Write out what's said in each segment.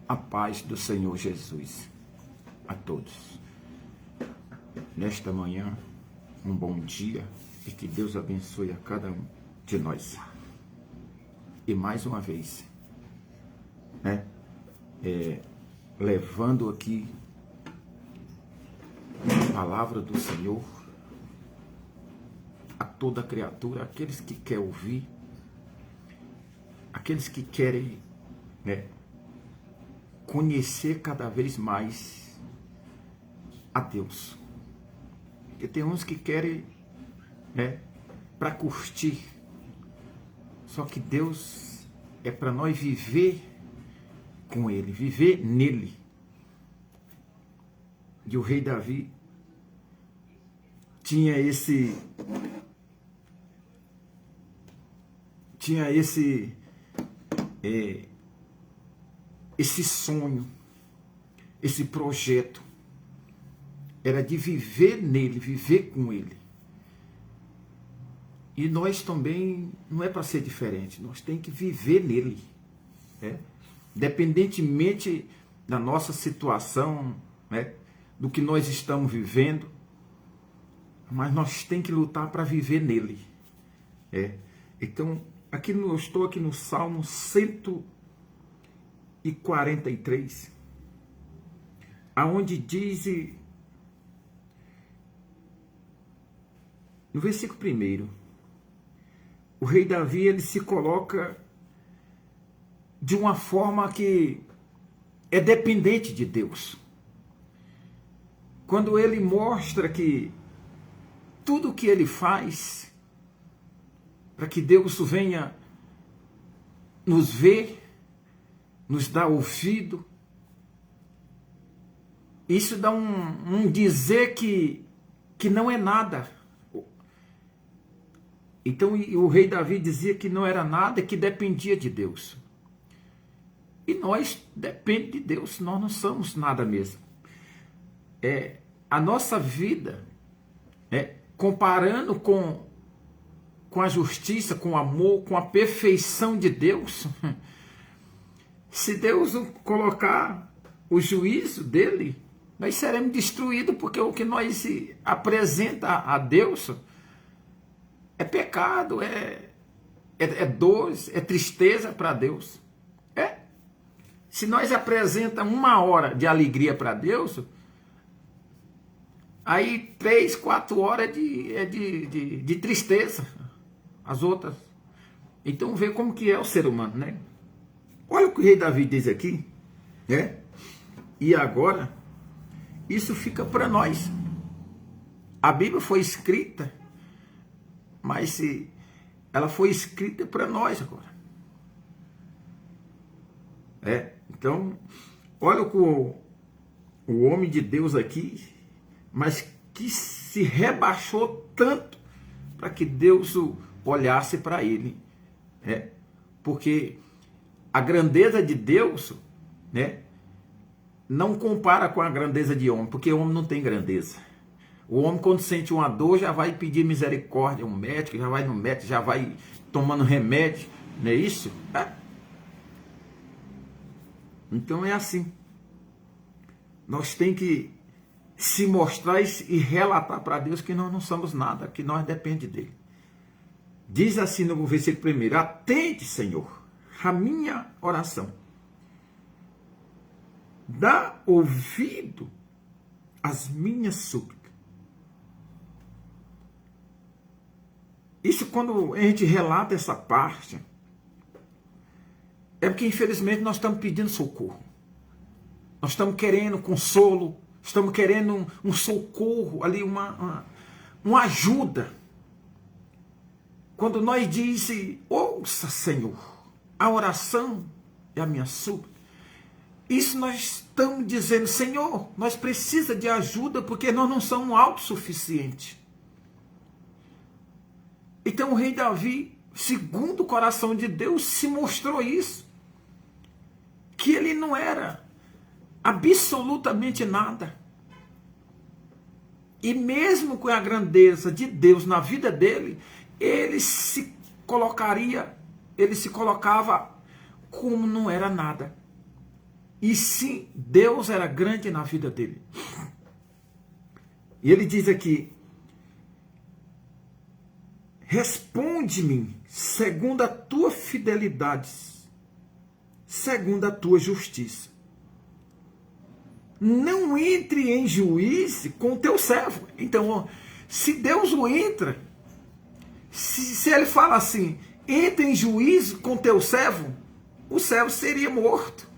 A paz do Senhor Jesus a todos. Nesta manhã, um bom dia e que Deus abençoe a cada um de nós. E mais uma vez, levando aqui a palavra do Senhor a toda criatura, aqueles que querem ouvir, aqueles que querem conhecer cada vez mais a Deus. Porque tem uns que querem para curtir, só que Deus é para nós viver com Ele, viver nele. E o rei Davi tinha esse sonho, esse projeto, era de viver nele, viver com ele. E nós também, não é para ser diferente, nós temos que viver nele. Independentemente da nossa situação, do que nós estamos vivendo, mas nós temos que lutar para viver nele. Então, eu estou aqui no Salmo 143, aonde diz, no versículo 1, o rei Davi, ele se coloca de uma forma que é dependente de Deus. Quando ele mostra que tudo que ele faz, para que Deus venha nos ver, nos dar ouvido, isso dá um dizer que não é nada. Então o rei Davi dizia que não era nada, que dependia de Deus. E nós dependemos de Deus, nós não somos nada mesmo. A nossa vida, comparando com a justiça, com o amor, com a perfeição de Deus, se Deus colocar o juízo dele, nós seremos destruídos, porque o que nós apresenta a Deus é pecado, é dor, é tristeza para Deus. Se nós apresentamos 1 hora de alegria para Deus, aí 3, 4 horas de tristeza, as outras. Então vê como que é o ser humano, Olha o que o rei Davi diz aqui, E agora, isso fica para nós. A Bíblia foi escrita, mas ela foi escrita para nós agora. Então, olha o homem de Deus aqui, mas que se rebaixou tanto para que Deus olhasse para ele, porque a grandeza de Deus, não compara com a grandeza de homem, porque o homem não tem grandeza. O homem, quando sente uma dor, já vai pedir misericórdia a um médico, já vai no médico, já vai tomando remédio, não é isso? Então é assim. Nós temos que se mostrar e relatar para Deus que nós não somos nada, que nós dependemos dele. Diz assim no versículo 1: atende, Senhor, a minha oração. Dá ouvido às minhas súplicas. Isso, quando a gente relata essa parte, é porque infelizmente nós estamos pedindo socorro. Nós estamos querendo consolo, estamos querendo um socorro ali, uma ajuda. Quando nós dizemos, ouça, Senhor, a oração é a minha súplica, isso nós estamos dizendo, Senhor, nós precisamos de ajuda porque nós não somos autossuficientes. Então o rei Davi, segundo o coração de Deus, se mostrou isso. Que ele não era absolutamente nada. E mesmo com a grandeza de Deus na vida dele, ele se colocava como não era nada. e sim Deus era grande na vida dele. E ele diz aqui: responde-me segundo a tua fidelidade, segundo a tua justiça. Não entre em juízo com o teu servo. Então, se Deus o entra, se ele fala assim, entra em juízo com teu servo, o servo seria morto.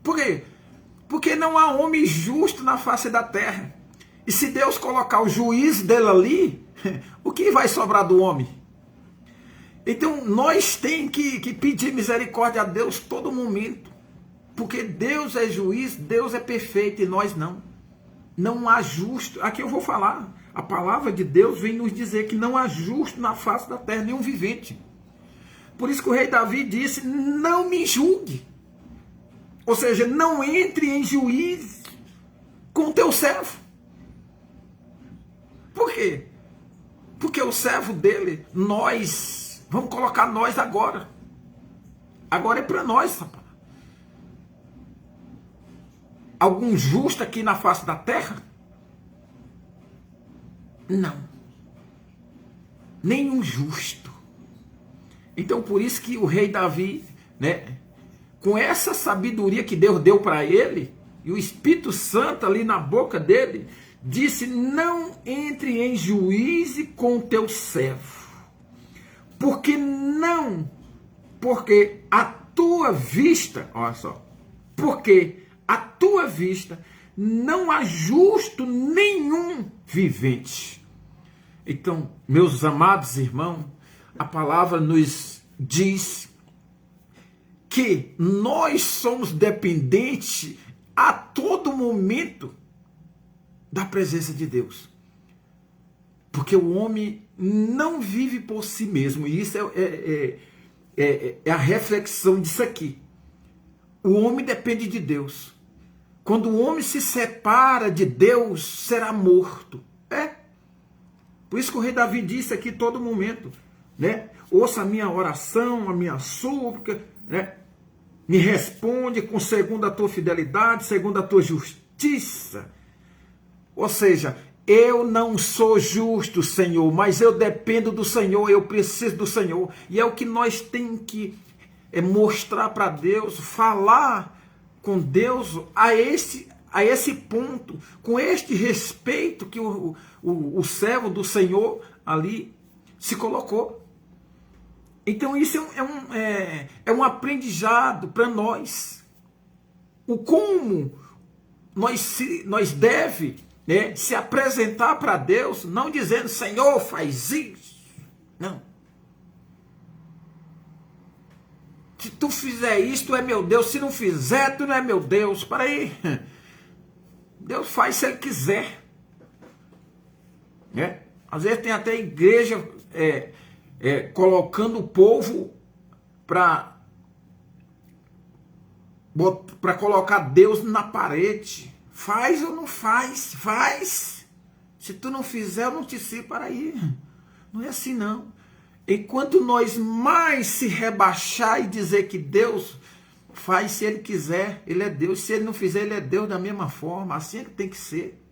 Por quê? Porque não há homem justo na face da terra. E se Deus colocar o juízo dele ali, o que vai sobrar do homem? Então nós temos que pedir misericórdia a Deus todo momento. Porque Deus é juiz, Deus é perfeito e nós não. Não há justo. Aqui eu vou falar. A palavra de Deus vem nos dizer que não há justo na face da terra, nenhum vivente. Por isso que o rei Davi disse, não me julgue. Ou seja, não entre em juízo com o teu servo. Por quê? Porque o servo dele, nós, vamos colocar nós agora. Agora é para nós, rapaz. Algum justo aqui na face da terra? Não. Nenhum justo. Então por isso que o rei Davi, né, com essa sabedoria que Deus deu para ele, e o Espírito Santo ali na boca dele, disse, não entre em juízo com o teu servo. Porque a tua vista, olha só, porque à tua vista não há justo nenhum vivente. Então, meus amados irmãos, a palavra nos diz que nós somos dependentes a todo momento da presença de Deus. Porque o homem não vive por si mesmo. E isso é a reflexão disso aqui. O homem depende de Deus. Quando o homem se separa de Deus, será morto. Por isso que o rei Davi disse aqui todo momento, né? Ouça a minha oração, a minha súplica, né? Me responde com segundo a tua fidelidade, segundo a tua justiça. Ou seja, eu não sou justo, Senhor, mas eu dependo do Senhor, eu preciso do Senhor. E é o que nós temos que mostrar para Deus, falar com Deus a esse ponto, com este respeito que o servo do Senhor ali se colocou. Então isso é um aprendizado para nós. O como nós deve, né, se apresentar para Deus, não dizendo, Senhor, faz isso. Não. Se tu fizer isso, tu é meu Deus. Se não fizer, tu não é meu Deus. Para aí. Deus faz se Ele quiser. Né? Às vezes tem até igreja colocando o povo para colocar Deus na parede. Faz ou não faz? Faz. Se tu não fizer, eu não te sirvo. Para aí. Não é assim não. Enquanto nós mais se rebaixar e dizer que Deus faz se Ele quiser, Ele é Deus. Se Ele não fizer, Ele é Deus da mesma forma. Assim é que tem que ser.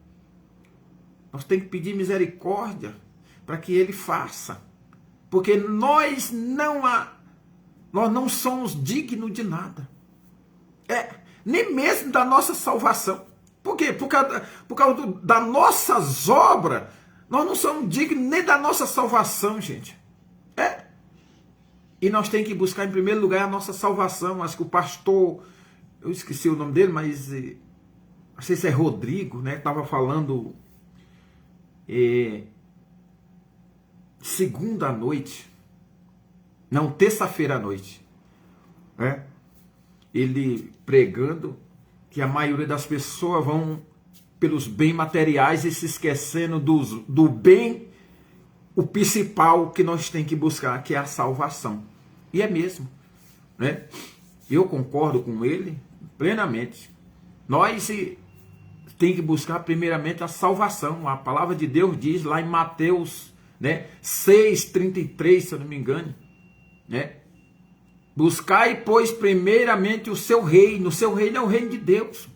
Nós temos que pedir misericórdia para que Ele faça. Porque nós não somos dignos de nada. Nem mesmo da nossa salvação. Por quê? Por causa das nossas obras, nós não somos dignos nem da nossa salvação, gente. E nós temos que buscar em primeiro lugar a nossa salvação. Acho que o pastor, eu esqueci o nome dele, mas não sei se é Rodrigo, né? Estava falando segunda à noite, não, terça-feira à noite, né? Ele pregando que a maioria das pessoas vão pelos bens materiais e se esquecendo do bem, o principal que nós temos que buscar, que é a salvação. E é mesmo, né? Eu concordo com ele plenamente. Nós temos que buscar primeiramente a salvação. A palavra de Deus diz lá em Mateus, né, 6:33, se eu não me engano, né? Buscai, pois, primeiramente o seu reino. O seu reino é o reino de Deus.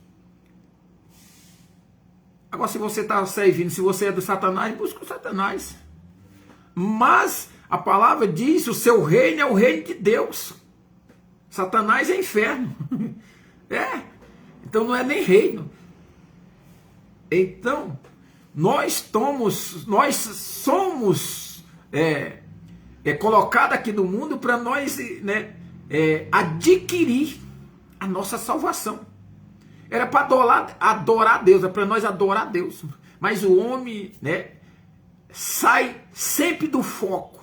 Agora, se você está servindo, se você é do Satanás, busca o Satanás. Mas a palavra diz, o seu reino é o reino de Deus. Satanás é inferno. Então não é nem reino. Então, nós somos colocados aqui no mundo para nós adquirir a nossa salvação. Era para adorar a Deus, é para nós adorar a Deus. Mas o homem sai sempre do foco.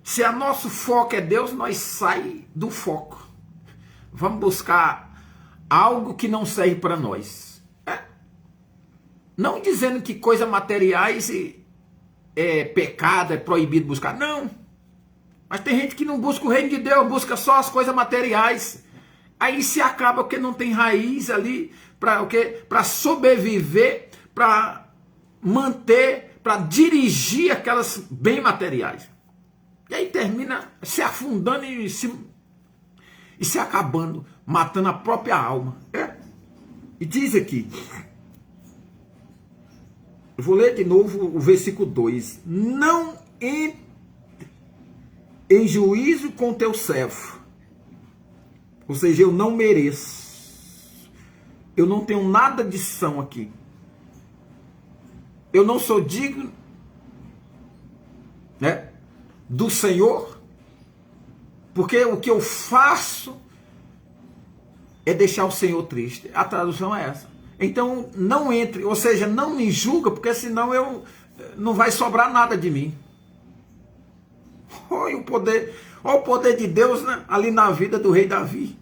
Se o nosso foco é Deus, nós saímos do foco. Vamos buscar algo que não serve para nós. Não dizendo que coisas materiais é pecado, é proibido buscar. Não. Mas tem gente que não busca o reino de Deus, busca só as coisas materiais. Aí se acaba porque não tem raiz ali para o quê? Para sobreviver, para manter, para dirigir aquelas bens materiais. E aí termina se afundando e se acabando, matando a própria alma. E diz aqui, eu vou ler de novo o versículo 2. Não entre em juízo com teu servo. Ou seja, eu não mereço. Eu não tenho nada de são aqui. Eu não sou digno, do Senhor. Porque o que eu faço é deixar o Senhor triste. A tradução é essa. Então, não entre, ou seja, não me julga, porque senão não vai sobrar nada de mim. Olha o poder de Deus, né, ali na vida do rei Davi.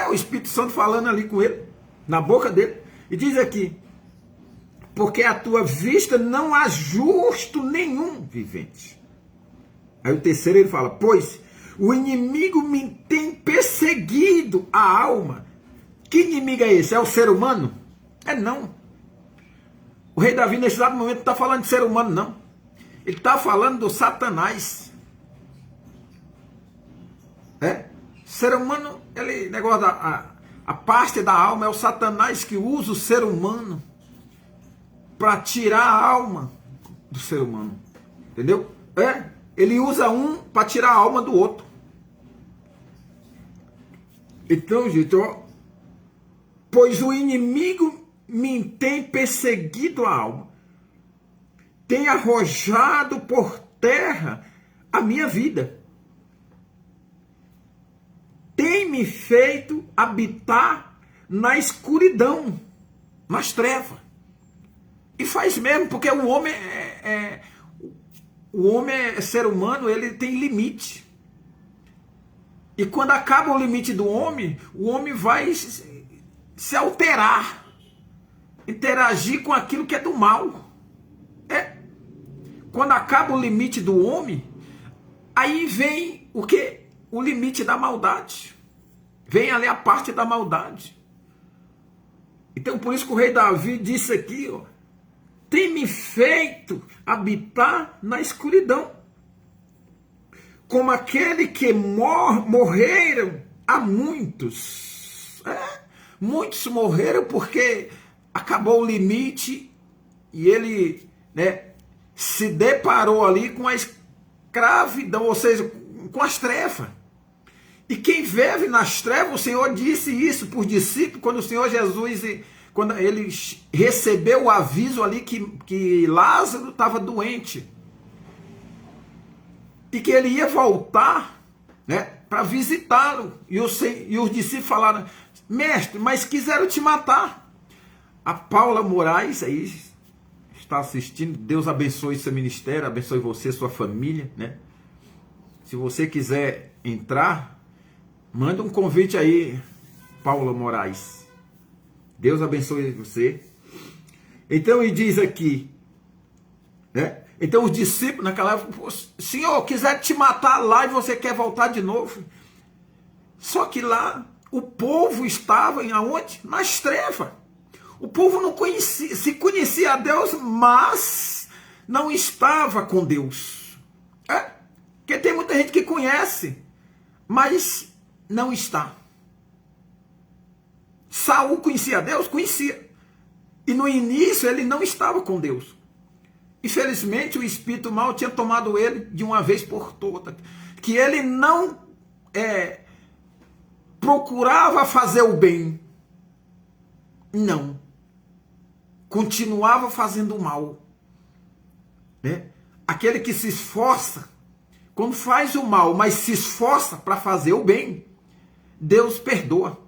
O Espírito Santo falando ali com ele, na boca dele. E diz aqui, porque à tua vista não há justo nenhum vivente. Aí o terceiro ele fala, pois o inimigo me tem perseguido a alma. Que inimigo é esse? É o ser humano? Não. O rei Davi nesse exato momento não está falando de ser humano, não. Ele está falando do Satanás. Ser humano, negócio a parte da alma é o Satanás que usa o ser humano para tirar a alma do ser humano. Entendeu? Ele usa um para tirar a alma do outro. Então, gente, pois o inimigo me tem perseguido a alma, tem arrojado por terra a minha vida, tem me feito habitar na escuridão, nas trevas. E faz mesmo, porque o homem é ser humano, ele tem limite. E quando acaba o limite do homem, o homem vai se alterar, interagir com aquilo que é do mal. Quando acaba o limite do homem, aí vem o quê? O limite da maldade. Vem ali a parte da maldade. Então por isso que o rei Davi disse aqui, tem me feito habitar na escuridão, como aquele que morreram há muitos. Muitos morreram porque acabou o limite e ele se deparou ali com a escravidão, ou seja, com as trevas. E quem vive nas trevas, o Senhor disse isso por discípulos, quando o Senhor Jesus, quando ele recebeu o aviso ali que Lázaro estava doente. E que ele ia voltar para visitá-lo. E os discípulos falaram, mestre, mas quiseram te matar. A Paula Moraes aí está assistindo. Deus abençoe seu ministério, abençoe você, sua família. Se você quiser entrar, manda um convite aí, Paula Moraes. Deus abençoe você. Então ele diz aqui, então os discípulos naquela época, Senhor, quiser te matar lá e você quer voltar de novo. Só que lá o povo estava em aonde? Nas trevas. O povo não conhecia, se conhecia a Deus, mas não estava com Deus. Porque tem muita gente que conhece, mas não está. Saul conhecia Deus? Conhecia. E no início ele não estava com Deus. Infelizmente o espírito mau tinha tomado ele de uma vez por todas. Que ele não procurava fazer o bem. Não. Continuava fazendo o mal. Né? Aquele que se esforça, quando faz o mal, mas se esforça para fazer o bem, Deus perdoa.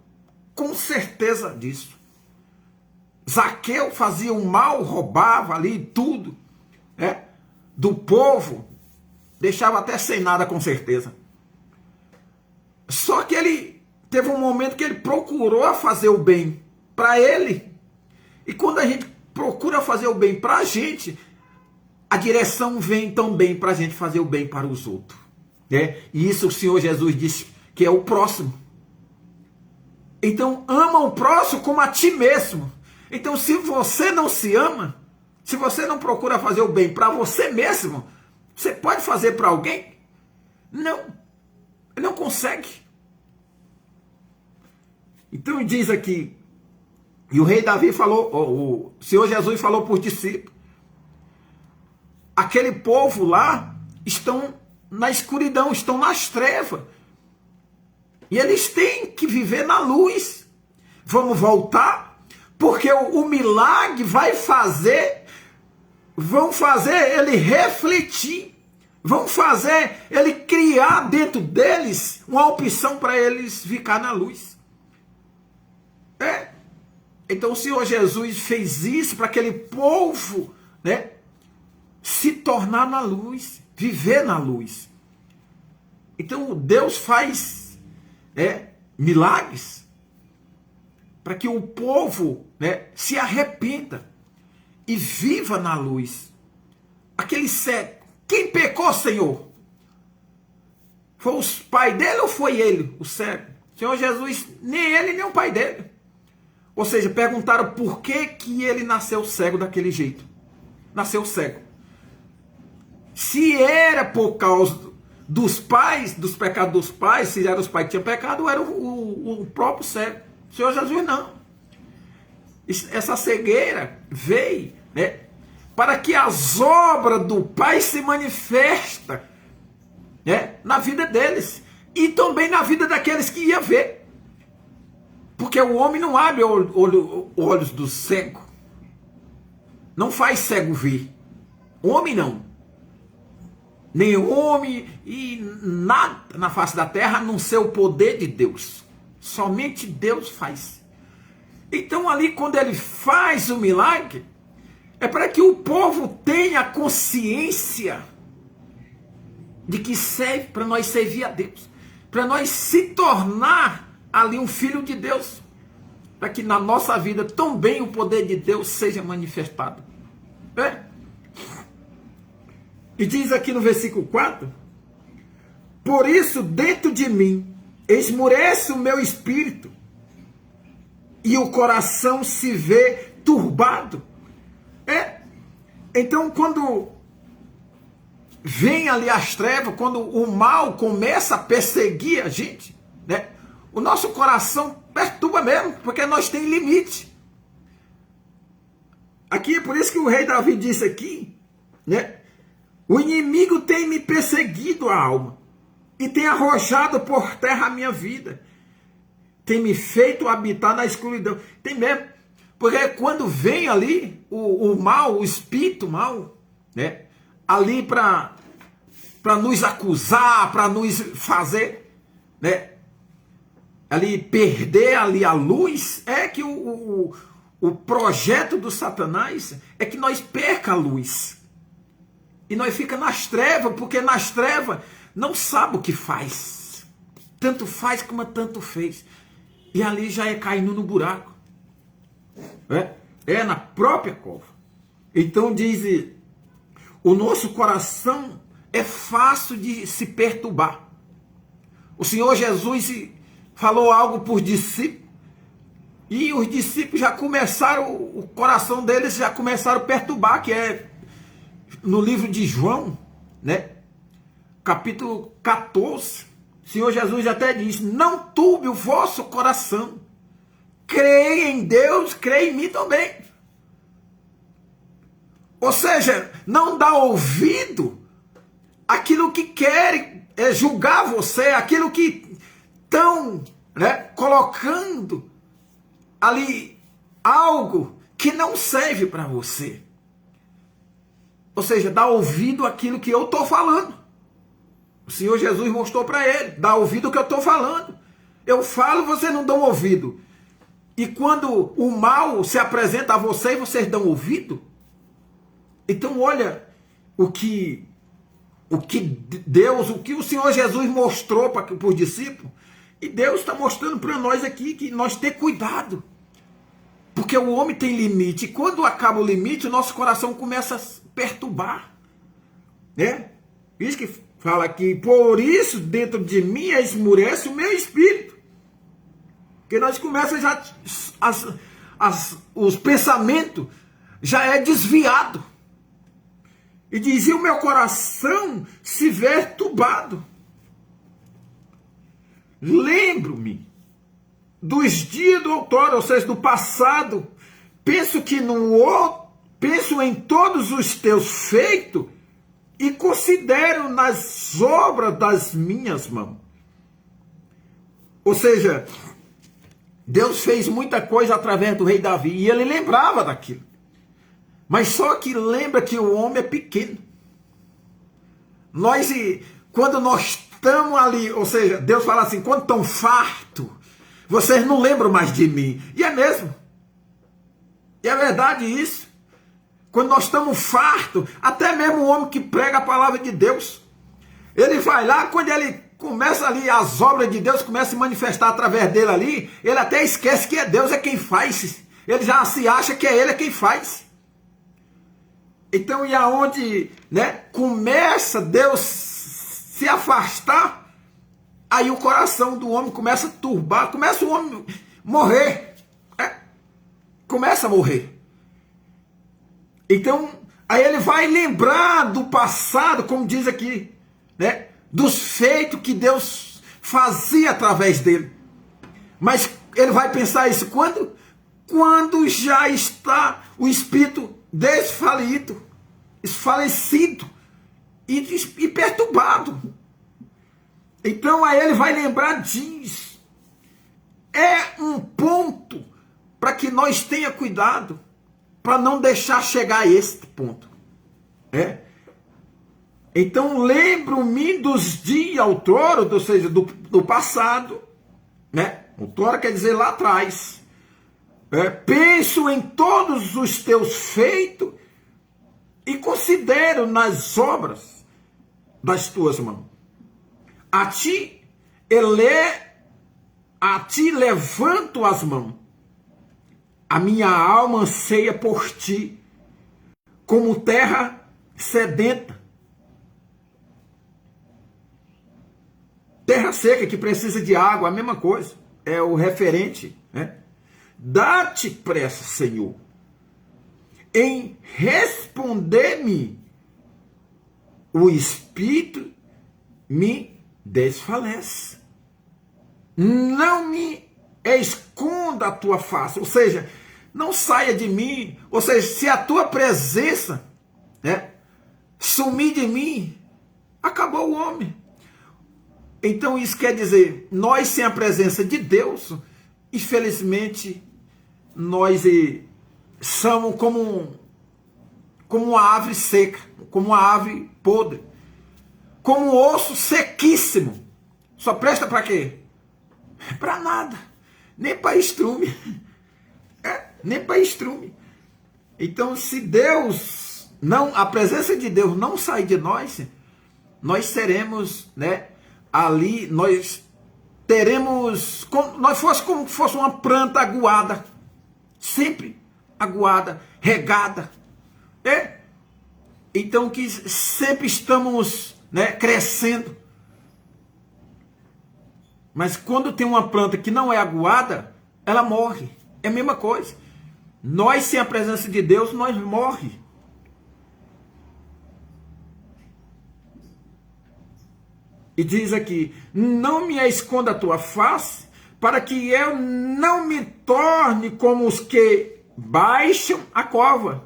Com certeza disso. Zaqueu fazia o mal, roubava ali tudo, do povo, deixava até sem nada, com certeza. Só que ele teve um momento que ele procurou fazer o bem para ele. E quando a gente procura fazer o bem para a gente, a direção vem também para a gente fazer o bem para os outros. E isso o Senhor Jesus disse que é o próximo. Então, ama o próximo como a ti mesmo. Então, se você não se ama, se você não procura fazer o bem para você mesmo, você pode fazer para alguém? Não. Ele não consegue. Então, diz aqui, e o rei Davi falou, o Senhor Jesus falou por discípulos, aquele povo lá estão na escuridão, estão nas trevas. E eles têm que viver na luz. Vamos voltar, porque o milagre vão fazer ele refletir, vão fazer ele criar dentro deles uma opção para eles ficar na luz. Então o Senhor Jesus fez isso para aquele povo, se tornar na luz, viver na luz. Então Deus faz milagres para que o povo se arrependa e viva na luz. Aquele cego, quem pecou, Senhor? Foi os pais dele ou foi ele, o cego? Senhor Jesus, nem ele nem o pai dele. Ou seja, perguntaram por que ele nasceu cego daquele jeito. Nasceu cego. Se era por causa dos pais, dos pecados dos pais, se eram os pais que tinham pecado, ou era o próprio cego. O Senhor Jesus não. Essa cegueira veio, para que as obras do Pai se manifestem, na vida deles e também na vida daqueles que iam ver. Porque o homem não abre olhos do cego. Não faz cego ver. O homem não. Nem homem e nada na face da terra, a não ser o poder de Deus. Somente Deus faz. Então ali quando ele faz o milagre, é para que o povo tenha consciência de que serve para nós servir a Deus. Para nós se tornar ali um filho de Deus. Para que na nossa vida também o poder de Deus seja manifestado. E diz aqui no versículo 4, por isso dentro de mim esmurece o meu espírito e o coração se vê turbado. Então quando vem ali as trevas, quando o mal começa a perseguir a gente, o nosso coração perturba mesmo, porque nós temos limite. Aqui é por isso que o rei Davi disse aqui, o inimigo tem me perseguido a alma e tem arrojado por terra a minha vida. Tem me feito habitar na escuridão. Tem mesmo. Porque quando vem ali o mal, o espírito mal, ali para nos acusar, para nos fazer, ali perder ali a luz, é que o projeto do Satanás é que nós perca a luz. E nós fica nas trevas, porque nas trevas não sabe o que faz. Tanto faz como tanto fez. E ali já é caindo no buraco. Na própria cova. Então diz, o nosso coração é fácil de se perturbar. O Senhor Jesus falou algo por discípulos. E os discípulos já começaram, o coração deles já começaram a perturbar, que é no livro de João, capítulo 14, O Senhor Jesus até diz, não turbe o vosso coração. Creia em Deus, creia em mim também. Ou seja, não dá ouvido àquilo que querem julgar você, aquilo que estão, né, colocando ali algo que não serve para você. Ou seja, dá ouvido àquilo que eu estou falando. O Senhor Jesus mostrou para ele, dá ouvido ao que eu estou falando. Eu falo, vocês não dão ouvido. E quando o mal se apresenta a vocês, vocês dão ouvido? Então olha o que Deus, o que o Senhor Jesus mostrou para os discípulos. E Deus está mostrando para nós aqui que nós temos cuidado. Porque o homem tem limite. E quando acaba o limite, o nosso coração começa a perturbar. Né? Isso que fala aqui. Por isso, dentro de mim, esmurece o meu espírito. Porque nós começamos já... os pensamentos já é desviado. E dizia, o meu coração se vê turbado. Lembro-me dos dias do outrora, ou seja, do passado. Penso em todos os teus feitos e considero nas obras das minhas mãos. Ou seja, Deus fez muita coisa através do rei Davi e ele lembrava daquilo. Mas só que lembra que o homem é pequeno. Quando nós estamos ali, ou seja, Deus fala assim, quando estão fartos, vocês não lembram mais de mim. E é mesmo. E é verdade isso. Quando nós estamos fartos, até mesmo o homem que prega a palavra de Deus, ele vai lá, quando ele começa ali, as obras de Deus começam a se manifestar através dele ali, ele até esquece que é Deus é quem faz. Ele já se acha que é ele quem faz. Então, e aonde, né, começa Deus se afastar, aí o coração do homem começa a turbar, começa o homem morrer. Começa a morrer. Então, aí ele vai lembrar do passado, como diz aqui, né, dos feitos que Deus fazia através dele. Mas ele vai pensar isso quando? Quando já está o espírito desfalido, esfalecido e perturbado. Então aí ele vai lembrar disso. É um ponto para que nós tenha cuidado, para não deixar chegar a este ponto. Então lembro-me dos dias outrora, ou seja, do passado, né? Outrora quer dizer lá atrás. Penso em todos os teus feitos e considero nas obras das tuas mãos. A ti levanto as mãos. A minha alma anseia por ti, como terra sedenta. Terra seca que precisa de água, a mesma coisa. É o referente, né? Dá-te pressa, Senhor, em responder-me. O espírito me desfalece. Não me esconda a tua face. Ou seja, não saia de mim. Ou seja, se a tua presença, né, sumir de mim, acabou o homem. Então isso quer dizer, nós sem a presença de Deus, infelizmente, nós somos como uma árvore seca, como uma árvore podre, como um osso sequíssimo. Só presta para quê? Para nada. Nem para estrume. Nem para estrume. Então, se Deus não, a presença de Deus não sair de nós, nós seremos, né, ali, nós teremos, nós fosse como se fosse uma planta aguada, sempre aguada, regada. Então que sempre estamos, né, crescendo. Mas quando tem uma planta que não é aguada, ela morre. É a mesma coisa. Nós sem a presença de Deus, nós morre. E diz aqui, não me esconda a tua face, para que eu não me torne como os que baixam a cova.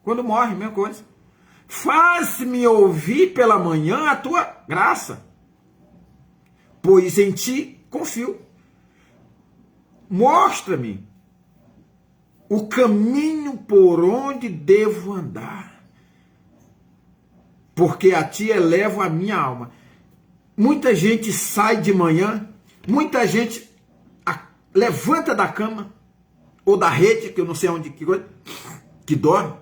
Quando morre, mesma coisa. Faz-me ouvir pela manhã a tua graça, pois em ti confio. Mostra-me o caminho por onde devo andar, porque a ti elevo a minha alma. Muita gente sai de manhã, muita gente levanta da cama, ou da rede, que eu não sei onde que dorme,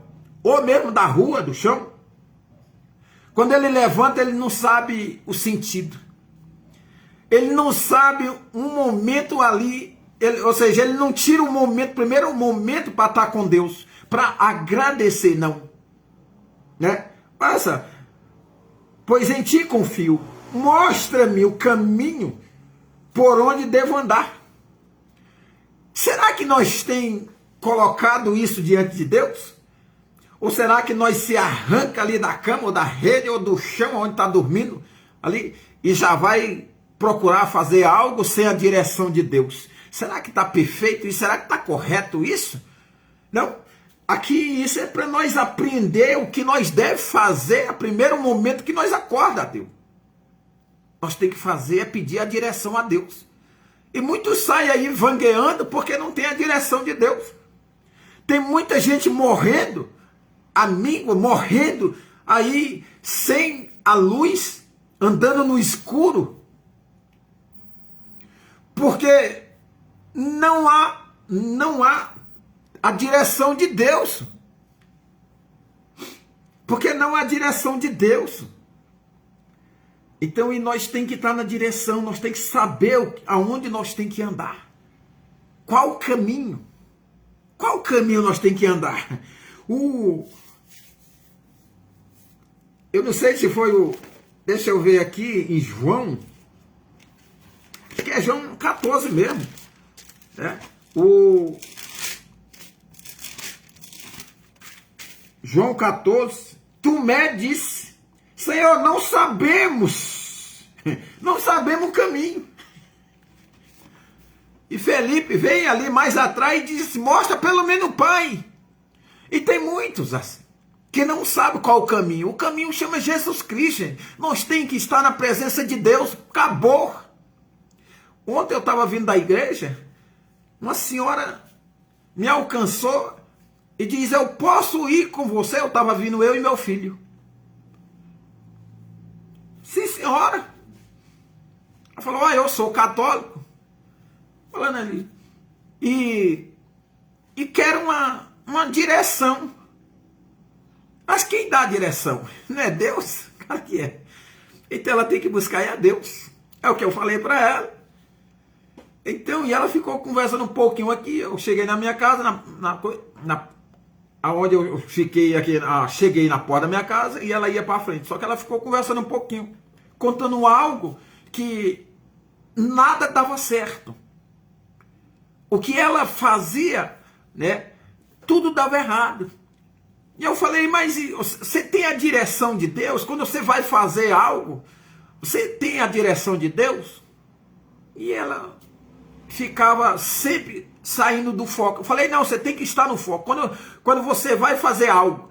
ou mesmo da rua, do chão. Quando ele levanta, ele não sabe o sentido. Ele não sabe um momento ali, ou seja, ele não tira o momento, primeiro o momento para estar com Deus, para agradecer, não. Né? Passa, pois em ti confio, mostra-me o caminho por onde devo andar. Será que nós temos colocado isso diante de Deus? Ou será que nós se arranca ali da cama, ou da rede, ou do chão onde está dormindo, ali, e já vai procurar fazer algo sem a direção de Deus? Será que está perfeito isso? Será que está correto isso? Não. Aqui isso é para nós aprender o que nós devemos fazer a primeiro momento que nós acorda a Deus. Nós temos que fazer é pedir a direção a Deus. E muitos saem aí vangueando porque não tem a direção de Deus. Tem muita gente morrendo, amigo, morrendo aí sem a luz, andando no escuro. Porque não há a direção de Deus. Porque não há direção de Deus. Então, e nós temos que estar na direção, nós temos que saber aonde nós temos que andar. Qual o caminho? Qual caminho nós temos que andar? Eu não sei se foi o... Deixa eu ver aqui em João. Acho que é João 14 mesmo. Né? João 14. Tomé disse, Senhor, não sabemos o caminho. E Felipe veio ali mais atrás e disse, mostra pelo menos o Pai. E tem muitos assim, que não sabem qual o caminho. O caminho chama Jesus Cristo. Gente. Nós temos que estar na presença de Deus. Acabou. Ontem eu estava vindo da igreja, uma senhora me alcançou e diz, eu posso ir com você? Eu estava vindo eu e meu filho. Sim, senhora. Ela falou, eu sou católico. Falando ali. E quero uma direção. Mas quem dá a direção? Não é Deus? Claro que é. Então ela tem que buscar a Deus. É o que eu falei para ela. Então, e ela ficou conversando um pouquinho aqui. Eu cheguei na minha casa, aonde eu fiquei aqui, cheguei na porta da minha casa e ela ia para frente. Só que ela ficou conversando um pouquinho, contando algo que nada dava certo. O que ela fazia, né, tudo dava errado. E eu falei, mas você tem a direção de Deus? Quando você vai fazer algo, você tem a direção de Deus? E ela ficava sempre saindo do foco. Eu falei, não, você tem que estar no foco. Quando você vai fazer algo,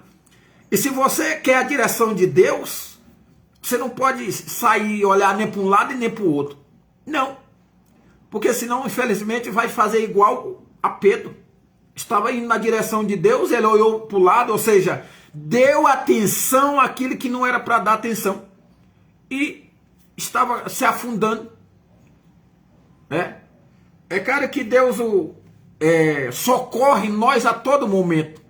e se você quer a direção de Deus, você não pode sair e olhar nem para um lado e nem para o outro. Não. Porque senão, infelizmente, vai fazer igual a Pedro. Estava indo na direção de Deus, ele olhou para o lado, ou seja, deu atenção àquilo que não era para dar atenção. E estava se afundando. É claro que Deus socorre nós a todo momento.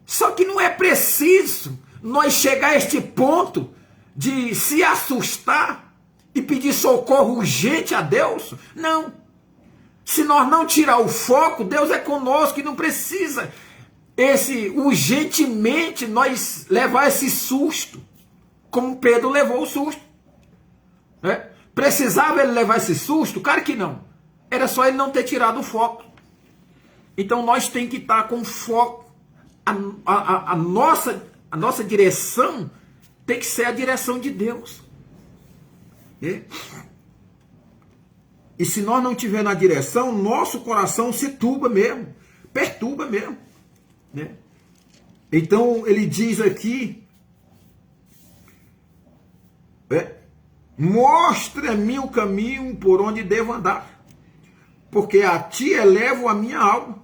Só que não é preciso nós chegar a este ponto de se assustar e pedir socorro urgente a Deus. Não. Se nós não tirar o foco, Deus é conosco e não precisa urgentemente nós levar esse susto, como Pedro levou o susto. Precisava ele levar esse susto? Claro que não. Era só ele não ter tirado o foco. Então nós temos que estar com foco. A nossa direção tem que ser a direção de Deus. Né? E se nós não tiver na direção, nosso coração se turba mesmo, perturba mesmo. Né? Então ele diz aqui, mostra-me o caminho por onde devo andar, porque a ti elevo a minha alma.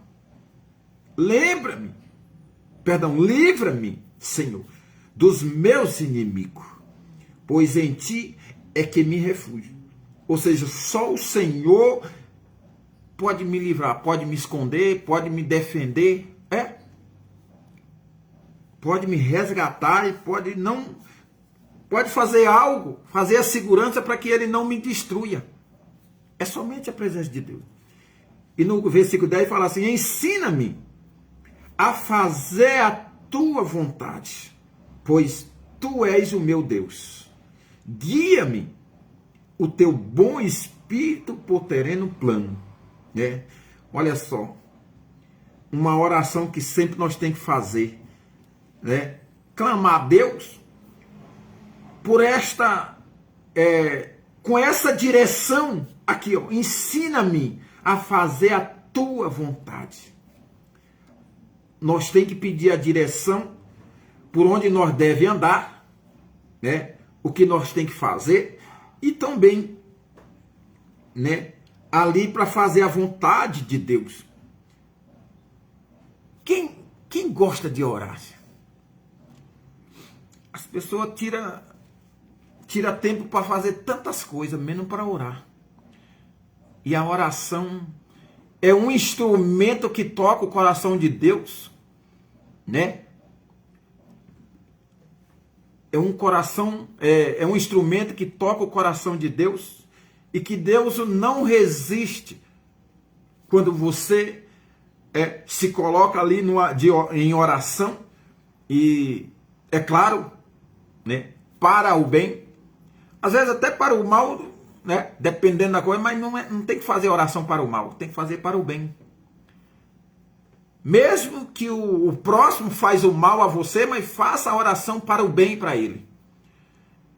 Livra-me, Senhor, dos meus inimigos, pois em ti é que me refúgio. Ou seja, só o Senhor pode me livrar, pode me esconder, pode me defender, pode me resgatar e pode fazer algo, fazer a segurança para que ele não me destrua. É somente a presença de Deus. E no versículo 10 fala assim: ensina-me a fazer a tua vontade, pois tu és o meu Deus. Guia-me o teu bom espírito por terreno plano. Olha só, uma oração que sempre nós temos que fazer, clamar a Deus por com essa direção aqui, ensina-me a fazer a tua vontade. Nós temos que pedir a direção por onde nós devemos andar, o que nós temos que fazer, e também, ali para fazer a vontade de Deus. Quem gosta de orar? As pessoas tira tempo para fazer tantas coisas, menos para orar. E a oração é um instrumento que toca o coração de Deus, É um instrumento que toca o coração de Deus e que Deus não resiste quando você se coloca ali em oração e, é claro, para o bem, às vezes até para o mal, dependendo da coisa, mas não tem que fazer oração para o mal, tem que fazer para o bem. Mesmo que o próximo faz o mal a você, mas faça a oração para o bem para ele.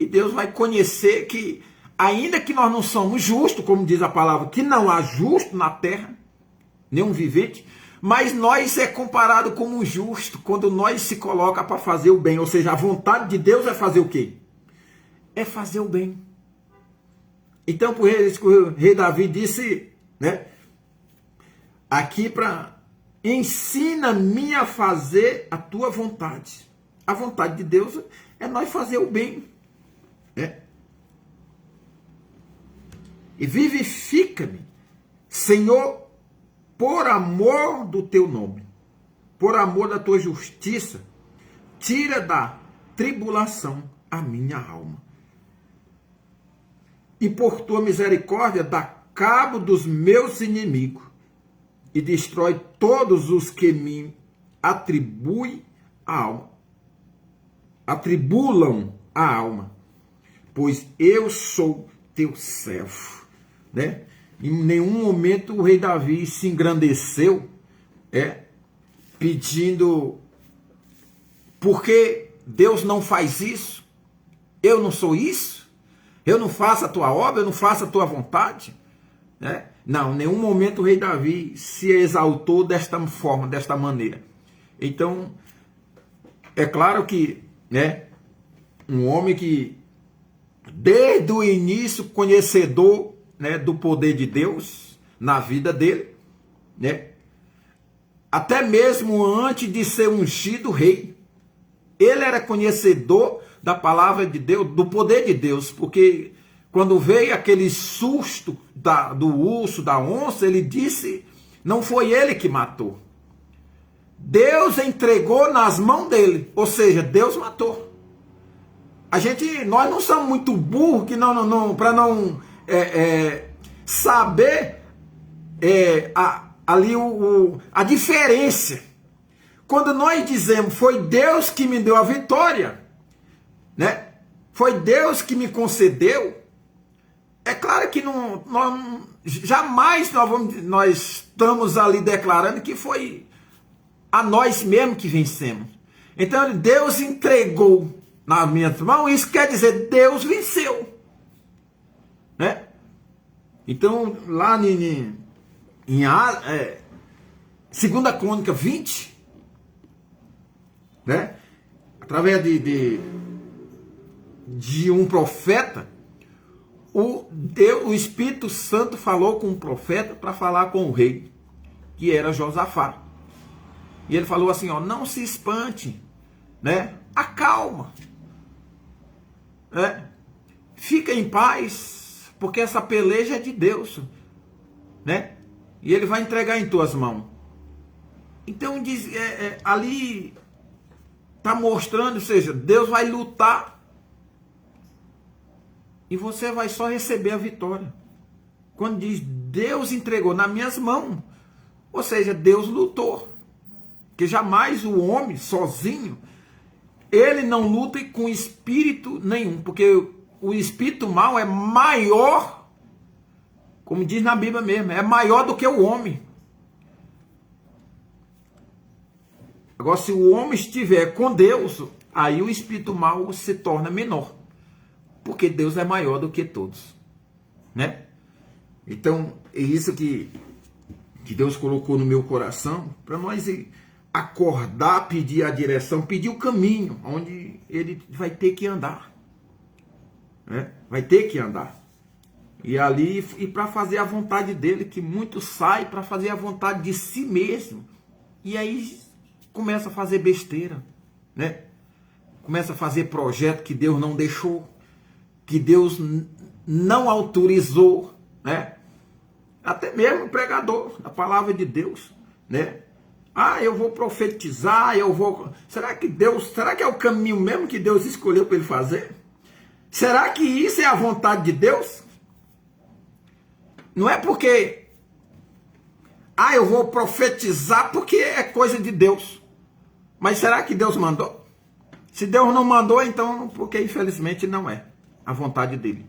E Deus vai conhecer que, ainda que nós não somos justos, como diz a palavra, que não há justo na terra, nenhum vivente, mas nós é comparado como um justo quando nós se coloca para fazer o bem. Ou seja, a vontade de Deus é fazer o quê? É fazer o bem. Então, por isso que o rei Davi disse, aqui para... ensina-me a fazer a tua vontade. A vontade de Deus é nós fazer o bem. E vivifica-me, Senhor, por amor do teu nome, por amor da tua justiça, tira da tribulação a minha alma. E por tua misericórdia dá cabo dos meus inimigos e destrói todos os que me atribulam a alma, pois eu sou teu servo. Em nenhum momento o rei Davi se engrandeceu, pedindo, porque Deus não faz isso, eu não sou isso, eu não faço a tua obra, eu não faço a tua vontade. Não, em nenhum momento o rei Davi se exaltou desta forma, desta maneira. Então, é claro que, um homem que, desde o início, conhecedor, do poder de Deus na vida dele, até mesmo antes de ser ungido rei, ele era conhecedor da palavra de Deus, do poder de Deus, porque quando veio aquele susto do urso, da onça, ele disse, não foi ele que matou. Deus entregou nas mãos dele, ou seja, Deus matou. Nós não somos muito burros que para não saber a diferença. Quando nós dizemos, foi Deus que me deu a vitória, foi Deus que me concedeu, é claro que jamais nós estamos ali declarando que foi a nós mesmos que vencemos. Então Deus entregou nas minhas mãos, isso quer dizer Deus venceu. Então, lá em 2 Crônica 20, né? Através de um profeta, o Espírito Santo falou com o profeta para falar com o rei, que era Josafá. E ele falou assim, ó, não se espante, né? Acalma, né? Fica em paz, porque essa peleja é de Deus, né? E ele vai entregar em tuas mãos. Então diz, ali está mostrando, ou seja, Deus vai lutar e você vai só receber a vitória. Quando diz Deus entregou nas minhas mãos, ou seja, Deus lutou. Que jamais o homem sozinho, ele não luta com espírito nenhum, porque o espírito mal é maior, como diz na Bíblia mesmo, é maior do que o homem. Agora, se o homem estiver com Deus, aí o espírito mal se torna menor, porque Deus é maior do que todos, né? Então, é isso que Deus colocou no meu coração, para nós acordar, pedir a direção, pedir o caminho, onde ele vai ter que andar, né? Vai ter que andar. E ali, e para fazer a vontade dele, que muito sai para fazer a vontade de si mesmo, e aí começa a fazer besteira, né? Começa a fazer projeto que Deus não deixou, que Deus não autorizou, né? Até mesmo o pregador da palavra de Deus, né? Ah, eu vou profetizar, eu vou... Será que é o caminho mesmo que Deus escolheu para ele fazer? Será que isso é a vontade de Deus? Não é porque... Ah, eu vou profetizar porque é coisa de Deus. Mas será que Deus mandou? Se Deus não mandou, então, porque infelizmente não é a vontade dele.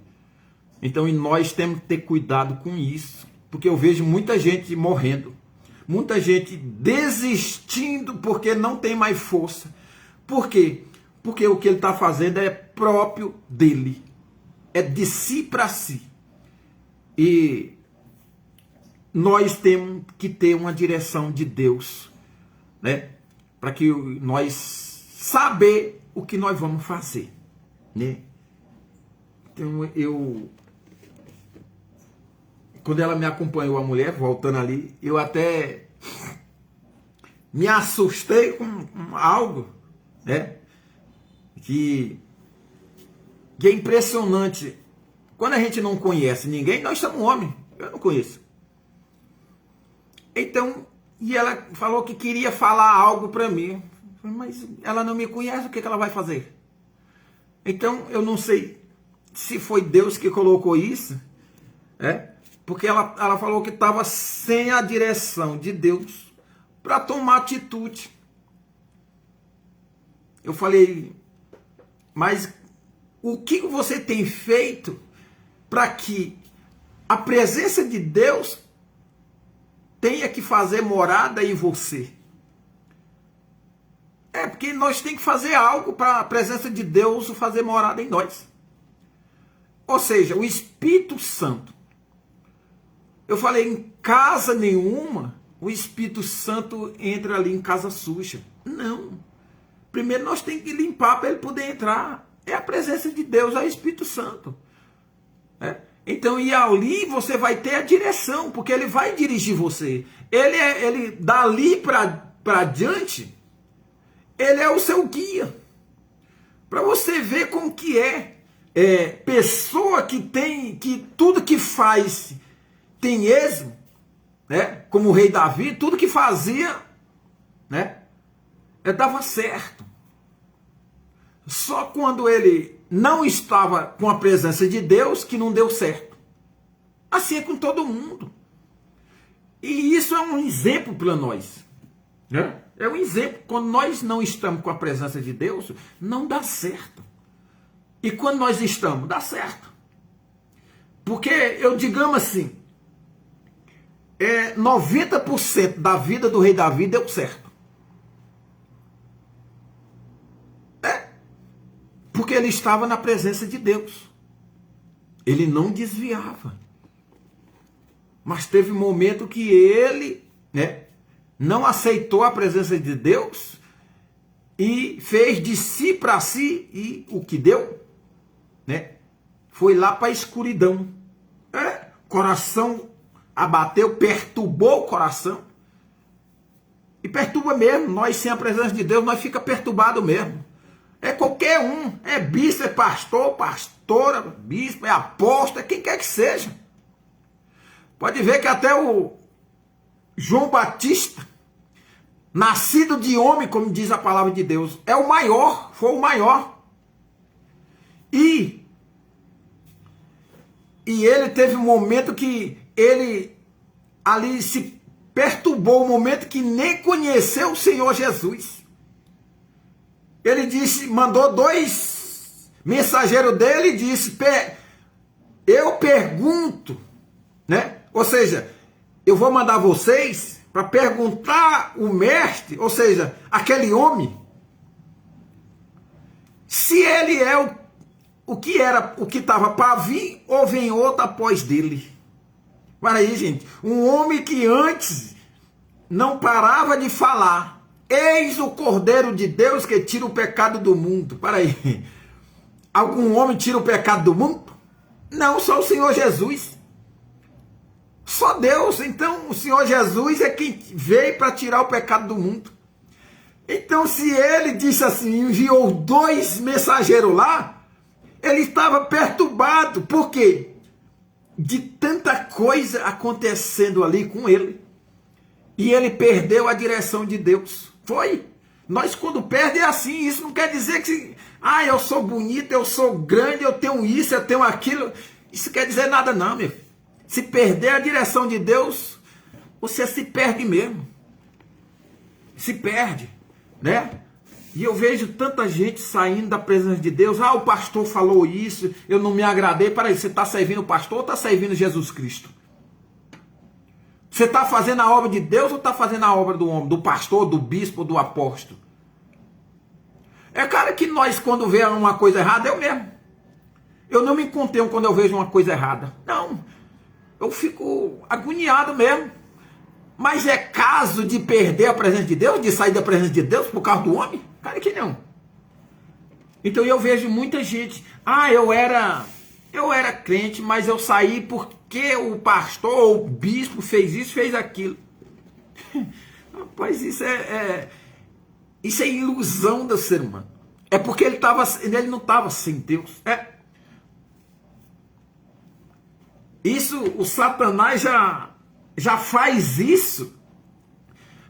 Então, e nós temos que ter cuidado com isso. Porque eu vejo muita gente morrendo. Muita gente desistindo porque não tem mais força. Por quê? Porque o que ele está fazendo é próprio dele. É de si para si. E nós temos que ter uma direção de Deus, né? Para que nós saber o que nós vamos fazer, né? Então quando ela me acompanhou, a mulher, voltando ali, eu até me assustei com algo, né? Que é impressionante. Quando a gente não conhece ninguém, nós somos homens, eu não conheço. Então, e ela falou que queria falar algo para mim. Mas ela não me conhece, o que ela vai fazer? Então, eu não sei se foi Deus que colocou isso, porque ela falou que estava sem a direção de Deus para tomar atitude. Eu falei, mas o que você tem feito para que a presença de Deus tenha que fazer morada em você? Porque nós temos que fazer algo para a presença de Deus fazer morada em nós. Ou seja, o Espírito Santo. Eu falei, em casa nenhuma, o Espírito Santo entra ali em casa suja. Não. Primeiro nós temos que limpar para ele poder entrar. É a presença de Deus, é o Espírito Santo. Então, e ali você vai ter a direção, porque ele vai dirigir você. Ele dali para diante, ele é o seu guia. Para você ver como que pessoa que tudo que faz tem êxito, né? Como o rei Davi, tudo que fazia, né? Dava certo. Só quando ele não estava com a presença de Deus que não deu certo. Assim é com todo mundo. E isso é um exemplo para nós, né? É um exemplo. Quando nós não estamos com a presença de Deus, não dá certo. E quando nós estamos, dá certo. Porque eu, digamos assim, 90% da vida do rei Davi deu certo. Porque ele estava na presença de Deus. Ele não desviava. Mas teve um momento que ele, né, não aceitou a presença de Deus e fez de si para si, e o que deu, né, foi lá para a escuridão. Coração abateu, perturbou o coração. E perturba mesmo. Nós sem a presença de Deus, nós fica perturbado mesmo. É qualquer um. É bispo, é pastor, pastora, bispo, é apóstolo, é quem quer que seja. Pode ver que até o João Batista, nascido de homem, como diz a palavra de Deus, é o maior, foi o maior. E ele teve um momento que ele ali se perturbou, um momento que nem conheceu o Senhor Jesus. Ele disse, mandou 2 mensageiros dele e disse, eu pergunto, né? Ou seja, eu vou mandar vocês para perguntar o mestre, ou seja, aquele homem, se ele é o que era, o que estava para vir, ou vem outro após dele. Para aí, gente, um homem que antes não parava de falar, eis o Cordeiro de Deus que tira o pecado do mundo. Para aí, algum homem tira o pecado do mundo? Não, só o Senhor Jesus. Só Deus. Então o Senhor Jesus é quem veio para tirar o pecado do mundo. Então se ele disse assim, enviou 2 mensageiros lá, ele estava perturbado. Por quê? De tanta coisa acontecendo ali com ele. E ele perdeu a direção de Deus. Foi. Nós quando perde é assim. Isso não quer dizer que, eu sou bonito, eu sou grande, eu tenho isso, eu tenho aquilo. Isso quer dizer nada não, meu filho. Se perder a direção de Deus, você se perde mesmo. Se perde, né? E eu vejo tanta gente saindo da presença de Deus. O pastor falou isso, eu não me agradei. Peraí, você está servindo o pastor ou está servindo Jesus Cristo? Você está fazendo a obra de Deus ou está fazendo a obra do homem, do pastor, do bispo, do apóstolo? É claro que nós, quando vê uma coisa errada, eu mesmo. Eu não me contento quando eu vejo uma coisa errada. Não, eu fico agoniado mesmo. Mas é caso de perder a presença de Deus, de sair da presença de Deus por causa do homem? Cara, que não. Então eu vejo muita gente, eu era crente, mas eu saí porque o pastor ou o bispo fez isso, fez aquilo. Rapaz, isso é ilusão do ser humano. É porque ele não estava sem Deus. Isso, o Satanás já faz isso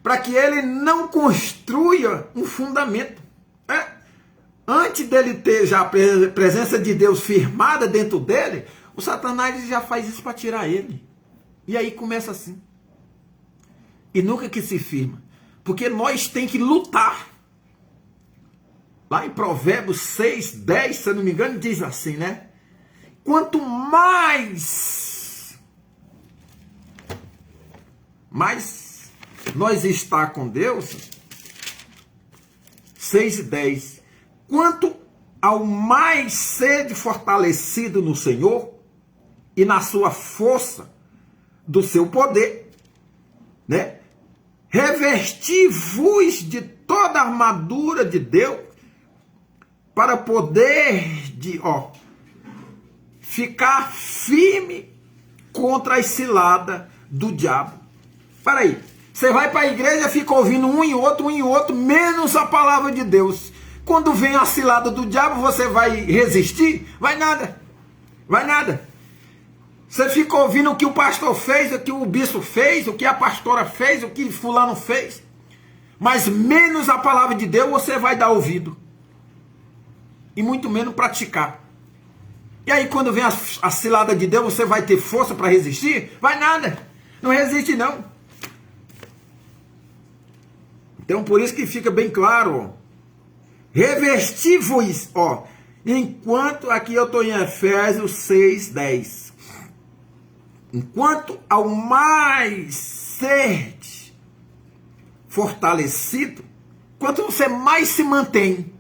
para que ele não construa um fundamento. Antes dele ter já a presença de Deus firmada dentro dele, o Satanás já faz isso para tirar ele. E aí começa assim. E nunca que se firma. Porque nós tem que lutar. Lá em Provérbios 6, 10, se eu não me engano, diz assim, né? Quanto mais nós está com Deus, 6 e 10, quanto ao mais sede fortalecido no Senhor e na sua força do seu poder, né? Revesti-vos de toda a armadura de Deus para poder ficar firme contra as ciladas do diabo. Para aí, você vai para a igreja e fica ouvindo um e outro, menos a palavra de Deus. Quando vem a cilada do diabo, você vai resistir? Vai nada. Vai nada. Você fica ouvindo o que o pastor fez, o que o bispo fez, o que a pastora fez, o que fulano fez. Mas menos a palavra de Deus você vai dar ouvido. E muito menos praticar. E aí quando vem a cilada de Deus, você vai ter força para resistir? Vai nada. Não resiste não. Então por isso que fica bem claro. Revesti-vos, enquanto, aqui eu estou em Efésios 6, 10. Enquanto ao mais sede fortalecido, quanto você mais se mantém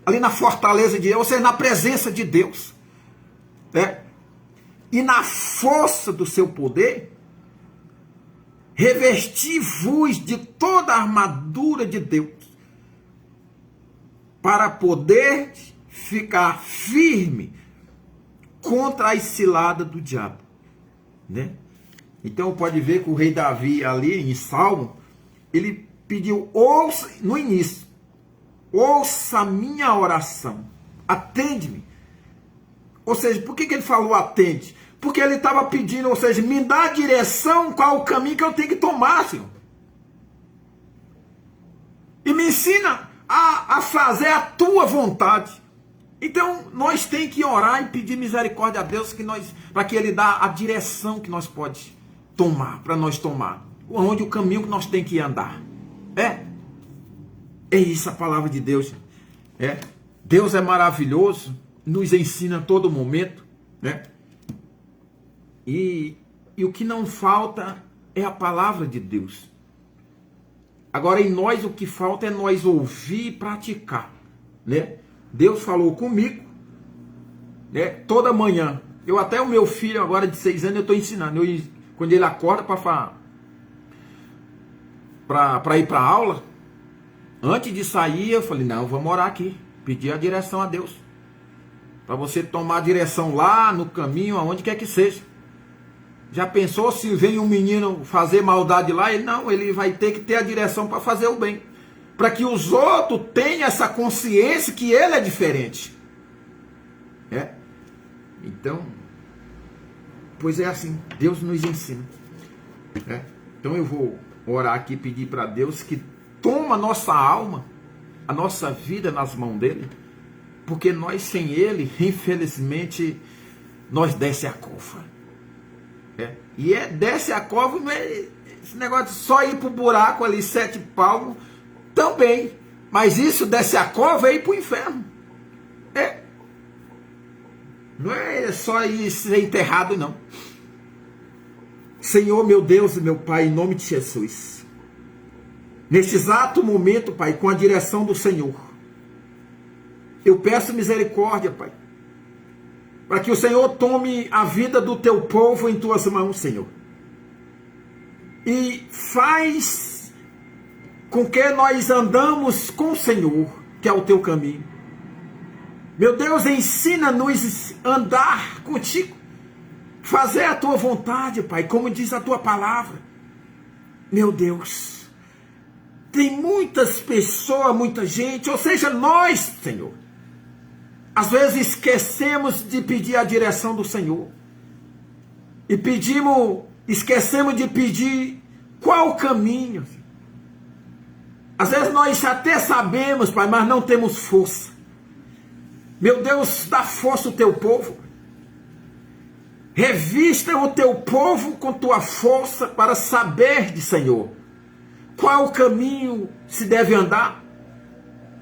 ali na fortaleza de Deus, ou seja, na presença de Deus. e na força do seu poder, revesti-vos de toda a armadura de Deus, para poder ficar firme contra a cilada do diabo, né? Então pode ver que o rei Davi ali em Salmo, ele pediu, ouça, no início, ouça a minha oração, atende-me. Ou seja, por que ele falou atende? Porque ele estava pedindo, ou seja, me dá a direção, qual o caminho que eu tenho que tomar, Senhor. E me ensina a fazer a tua vontade. Então, nós temos que orar e pedir misericórdia a Deus para que Ele dá a direção que nós pode tomar, para nós tomar. Onde o caminho que nós temos que andar. É isso a palavra de Deus. Deus é maravilhoso, nos ensina a todo momento, né? E o que não falta é a palavra de Deus. Agora, em nós, o que falta é nós ouvir e praticar, né? Deus falou comigo, né? Toda manhã. Até o meu filho, agora de 6 anos, eu estou ensinando. Quando ele acorda para ir para a aula, antes de sair, eu falei, não, vamos orar aqui. Pedir a direção a Deus. Para você tomar a direção lá, no caminho, aonde quer que seja. Já pensou se vem um menino fazer maldade lá? Ele vai ter que ter a direção para fazer o bem. Para que os outros tenham essa consciência que ele é diferente. Então, pois é assim, Deus nos ensina. Então eu vou orar aqui, pedir para Deus que toma a nossa alma, a nossa vida nas mãos dele. Porque nós sem ele, infelizmente, nós desce a cova. E desce a cova, não é esse negócio de só ir para o buraco ali, 7 palmos, também. Mas isso, desce a cova, é ir para o inferno. Não é só ir ser enterrado, não. Senhor, meu Deus e meu Pai, em nome de Jesus. Neste exato momento, Pai, com a direção do Senhor, eu peço misericórdia, Pai, para que o Senhor tome a vida do teu povo em tuas mãos, Senhor. E faz com que nós andamos com o Senhor, que é o teu caminho. Meu Deus, ensina-nos a andar contigo. Fazer a tua vontade, Pai, como diz a tua palavra. Meu Deus, tem muitas pessoas, muita gente, ou seja, nós, Senhor, às vezes esquecemos de pedir a direção do Senhor. E esquecemos de pedir qual o caminho. Às vezes nós até sabemos, Pai, mas não temos força. Meu Deus, dá força ao teu povo. Revista o teu povo com tua força para saber, Senhor, qual o caminho se deve andar.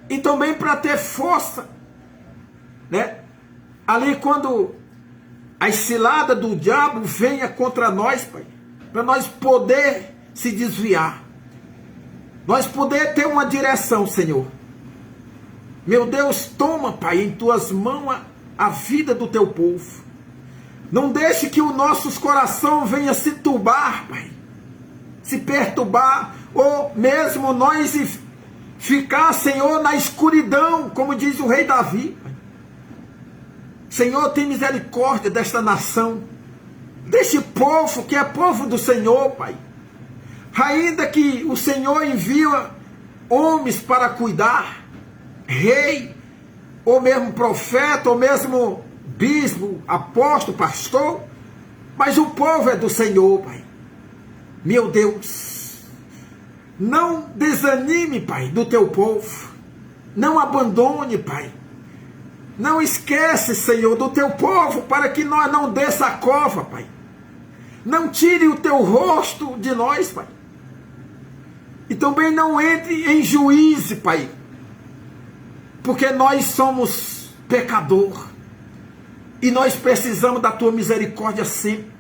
E também para ter força, né? Ali quando a cilada do diabo venha contra nós, Pai, para nós poder se desviar, nós poder ter uma direção, Senhor. Meu Deus, toma, Pai, em tuas mãos a vida do teu povo. Não deixe que o nosso coração venha se turbar, Pai, se perturbar, ou mesmo nós ficar, Senhor, na escuridão, como diz o rei Davi. Senhor, tem misericórdia desta nação, deste povo que é povo do Senhor, Pai. Ainda que o Senhor envia homens para cuidar, rei, ou mesmo profeta, ou mesmo bispo, apóstolo, pastor, mas o povo é do Senhor, Pai. Meu Deus, não desanime, Pai, do teu povo. Não abandone, Pai. Não esquece, Senhor, do teu povo, para que nós não desça a cova, Pai. Não tire o teu rosto de nós, Pai. E também não entre em juízo, Pai, porque nós somos pecador e nós precisamos da tua misericórdia sempre,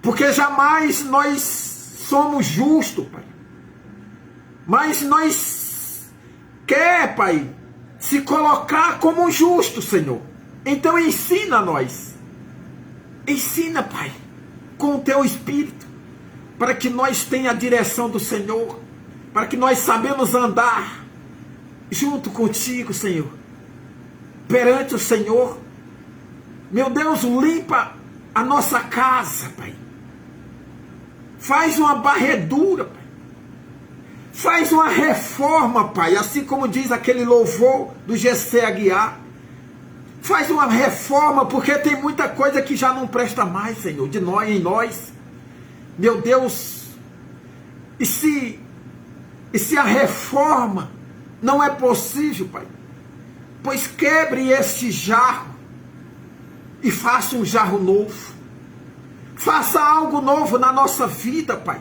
porque jamais nós somos justos, Pai, mas nós quer, Pai, se colocar como justo, Senhor. Então ensina a nós Ensina, Pai, com o teu Espírito, para que nós tenha a direção do Senhor, para que nós sabemos andar junto contigo, Senhor, perante o Senhor. Meu Deus, limpa a nossa casa, Pai. Faz uma varredura, Pai. Faz uma reforma, Pai, assim como diz aquele louvor do GC Aguiar. Faz uma reforma, porque tem muita coisa que já não presta mais, Senhor, de nós, em nós. Meu Deus, e se a reforma não é possível, Pai, pois quebre este jarro e faça um jarro novo. Faça algo novo na nossa vida, Pai,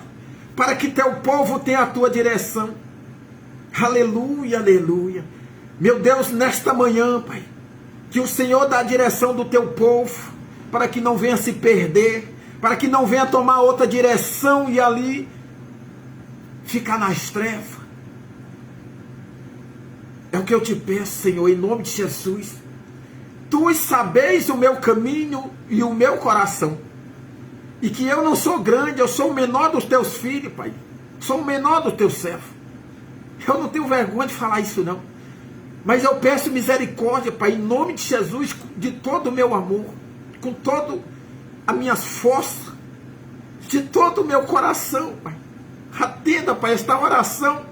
para que teu povo tenha a tua direção. Aleluia, aleluia. Meu Deus, nesta manhã, Pai, que o Senhor dá a direção do teu povo, para que não venha se perder, para que não venha tomar outra direção e ali ficar nas trevas. É o que eu te peço, Senhor, em nome de Jesus. Tu sabeis o meu caminho e o meu coração. E que eu não sou grande, eu sou o menor dos teus filhos, Pai. Sou o menor do teu servo. Eu não tenho vergonha de falar isso, não. Mas eu peço misericórdia, Pai, em nome de Jesus, de todo o meu amor, com todas as minhas forças, de todo o meu coração, Pai. Atenda, Pai, esta oração,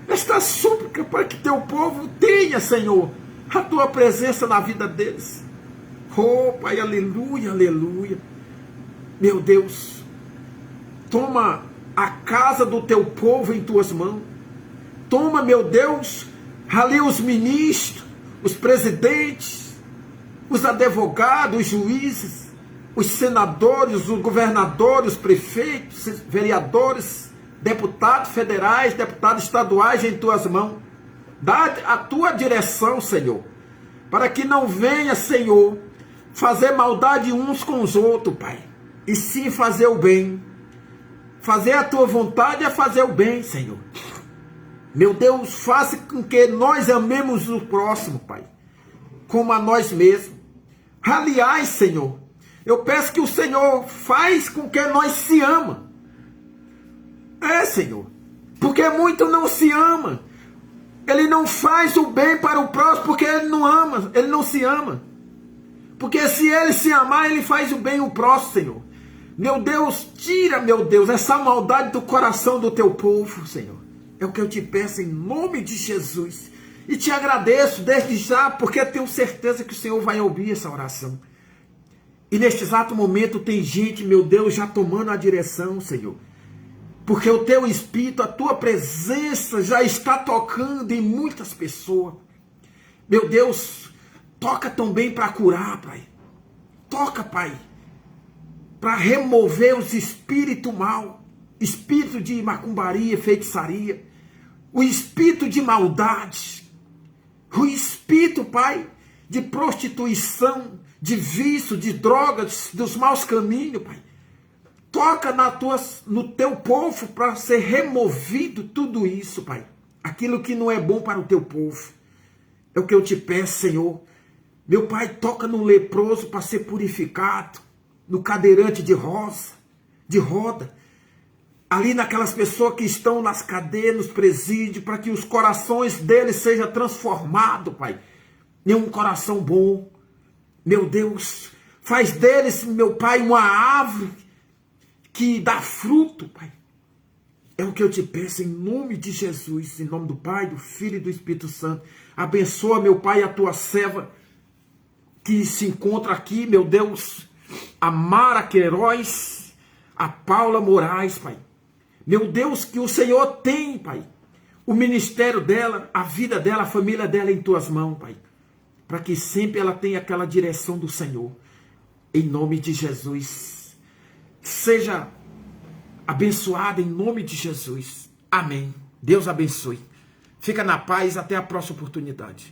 esta súplica, para que teu povo tenha, Senhor, a tua presença na vida deles. Oh, Pai, aleluia, aleluia. Meu Deus, toma a casa do teu povo em tuas mãos. Toma, meu Deus, ali os ministros, os presidentes, os advogados, os juízes, os senadores, os governadores, os prefeitos, vereadores, deputados federais, deputados estaduais em tuas mãos. Dá a tua direção, Senhor, para que não venha, Senhor, fazer maldade uns com os outros, Pai, e sim fazer o bem. Fazer a tua vontade é fazer o bem, Senhor. Meu Deus, faça com que nós amemos o próximo, Pai, como a nós mesmos. Aliás, Senhor, eu peço que o Senhor faz com que nós se ama. Senhor, porque muito não se ama. Ele não faz o bem para o próximo porque ele não ama, ele não se ama. Porque se ele se amar, ele faz o bem ao próximo, Senhor. Meu Deus, tira, meu Deus, essa maldade do coração do teu povo, Senhor. É o que eu te peço em nome de Jesus. E te agradeço desde já, porque tenho certeza que o Senhor vai ouvir essa oração. E neste exato momento tem gente, meu Deus, já tomando a direção, Senhor. Porque o teu Espírito, a tua presença já está tocando em muitas pessoas. Meu Deus, toca também para curar, Pai. Toca, Pai, para remover os espíritos mal. Espírito de macumbaria, feitiçaria. O espírito de maldade. O espírito, Pai, de prostituição, de vício, de drogas, dos maus caminhos, Pai. Toca no teu povo para ser removido tudo isso, Pai. Aquilo que não é bom para o teu povo. É o que eu te peço, Senhor. Meu Pai, toca no leproso para ser purificado. No cadeirante de roda. Ali naquelas pessoas que estão nas cadeias, nos presídios, para que os corações deles sejam transformados, Pai. Em um coração bom. Meu Deus, faz deles, meu Pai, uma árvore que dá fruto, Pai. É o que eu te peço em nome de Jesus, em nome do Pai, do Filho e do Espírito Santo. Abençoa, meu Pai, a tua serva que se encontra aqui, meu Deus, a Mara Queiroz, a Paula Moraes, Pai. Meu Deus, que o Senhor tem, Pai, o ministério dela, a vida dela, a família dela em tuas mãos, Pai. Para que sempre ela tenha aquela direção do Senhor. Em nome de Jesus. Seja abençoada em nome de Jesus. Amém. Deus abençoe. Fica na paz. Até a próxima oportunidade.